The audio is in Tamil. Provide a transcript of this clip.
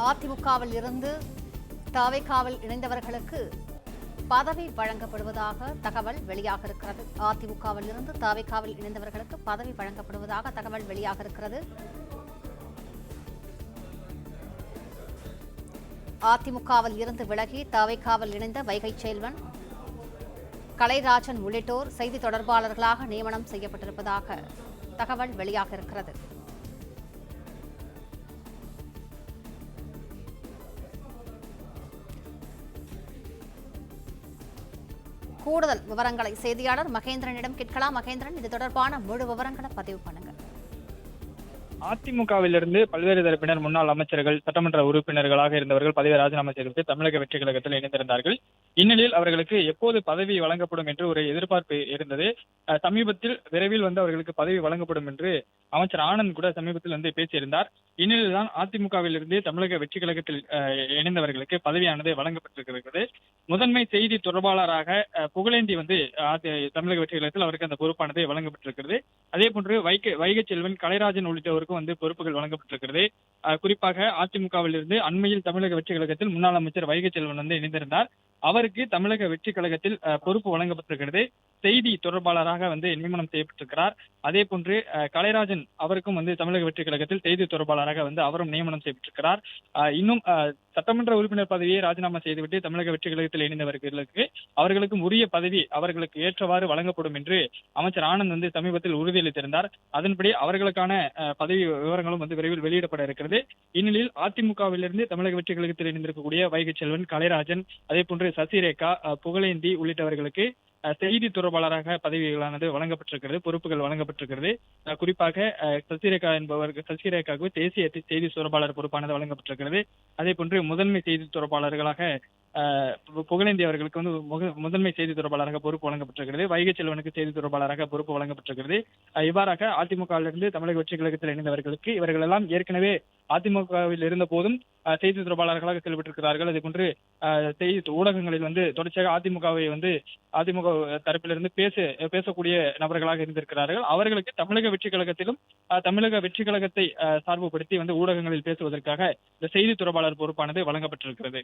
அதிமுகவில் இருந்து தவேகாவில் இணைந்தவர்களுக்கு பதவி வழங்கப்படுவதாக தகவல் வெளியாக இருக்கிறது. அதிமுகவில் இருந்து தவேகாவில் இணைந்தவர்களுக்கு பதவி வழங்கப்படுவதாக தகவல் வெளியாக இருக்கிறது. அதிமுகவில் இருந்து விலகி தவேகாவில் இணைந்த வைகை செல்வன், கலைராஜன் உள்ளிட்டோர் செய்தி தொடர்பாளர்களாக நியமனம் செய்யப்பட்டிருப்பதாக தகவல் வெளியாக இருக்கிறது. கூடுதல் விவரங்களை செய்தியாளர் மகேந்திரனிடம் கேட்கலாம். மகேந்திரன், இது தொடர்பான முழு விவரங்களை பதிவு பண்ணுங்க. அதிமுகவிலிருந்து பல்வேறு தரப்பினர் முன்னாள் அமைச்சர்கள், சட்டமன்ற உறுப்பினர்களாக இருந்தவர்கள் பதவி ராஜினாமா செய்துவிட்டு தமிழக வெற்றி கழகத்தில் இணைந்திருந்தார்கள். இந்நிலையில் அவர்களுக்கு எப்போது பதவி வழங்கப்படும் என்று ஒரு எதிர்பார்ப்பு இருந்தது. சமீபத்தில் விரைவில் அவர்களுக்கு பதவி வழங்கப்படும் என்று அமைச்சர் ஆனந்த் கூட சமீபத்தில் பேசியிருந்தார். இந்நிலையில்தான் அதிமுகவிலிருந்து தமிழக வெற்றி கழகத்தில் இணைந்தவர்களுக்கு பதவியானது வழங்கப்பட்டிருக்கிறது. முதன்மை செய்தி தொடர்பாளராக புகழேந்தி தமிழக வெற்றி கழகத்தில் அவருக்கு அந்த பொறுப்பானது வழங்கப்பட்டிருக்கிறது. அதே போன்று வைகை செல்வன், கலைராஜன் உள்ளிட்டவருக்கும் பொறுப்புகள் வழங்கப்பட்டிருக்கிறது. குறிப்பாக அதிமுகவில் இருந்து அண்மையில் தமிழக வெற்றி கழகத்தில் முன்னாள் அமைச்சர் வைகை செல்வன் இணைந்திருந்தார். அவருக்கு தமிழக வெற்றி கழகத்தில் பொறுப்பு வழங்கப்பட்டிருக்கிறது. செய்தி தொடர்பாளராக நியமனம் செய்யப்பட்டிருக்கிறார். அதே போன்று கலைராஜன் அவருக்கும் தமிழக வெற்றி கழகத்தில் செய்தி தொடர்பாளராக அவரும் நியமனம் செய்யப்பட்டிருக்கிறார். இன்னும் சட்டமன்ற உறுப்பினர் பதவியை ராஜினாமா செய்துவிட்டு தமிழக வெற்றி கழகத்தில் இணைந்தவர்களுக்கு அவர்களுக்கும் உரிய பதவி அவர்களுக்கு ஏற்றவாறு வழங்கப்படும் என்று அமைச்சர் ஆனந்த் சமீபத்தில் உறுதியளித்திருந்தார். அதன்படி அவர்களுக்கான பதவி விவரங்களும் விரைவில் வெளியிடப்பட இருக்கிறது. இந்நிலையில் அதிமுகவிலிருந்து தமிழக வெற்றி கழகத்தில் இணைந்திருக்கக்கூடிய வைகை செல்வன், கலைராஜன், அதே போன்று சசிரேகா, புகழேந்தி உள்ளிட்டவர்களுக்கு செய்தி தொடர்பாளராக பதவிகளானது வழங்கப்பட்டிருக்கிறது, பொறுப்புகள் வழங்கப்பட்டிருக்கிறது. குறிப்பாக சசிரேகாவுக்கு தேசிய செய்தி தொடர்பாளர் பொறுப்பானது வழங்கப்பட்டிருக்கிறது. அதே போன்று முதன்மை செய்தி தொடர்பாளர்களாக புகழேந்தி அவர்களுக்கு முதன்மை செய்தி தொடர்பாளராக பொறுப்பு வழங்கப்பட்டிருக்கிறது. வைகை செல்வனுக்கு செய்தி தொடர்பாளராக பொறுப்பு வழங்கப்பட்டிருக்கிறது. இவ்வாறாக அதிமுகவிலிருந்து தமிழக வெற்றி கழகத்தில் இணைந்தவர்களுக்கு இவர்கள் எல்லாம் ஏற்கனவே அதிமுகவில் இருந்த போதும் செய்தி தொடர்பாளர்களாக செயல்பட்டிருக்கிறார்கள். அதே போன்று செய்தி ஊடகங்களில் தொடர்ச்சியாக அதிமுக தரப்பிலிருந்து பேசக்கூடிய நபர்களாக இருந்திருக்கிறார்கள். அவர்களுக்கு தமிழக வெற்றி கழகத்திலும் தமிழக வெற்றி கழகத்தை சார்புபடுத்தி ஊடகங்களில் பேசுவதற்காக இந்த செய்தி தொடர்பாளர் பொறுப்பானது வழங்கப்பட்டிருக்கிறது.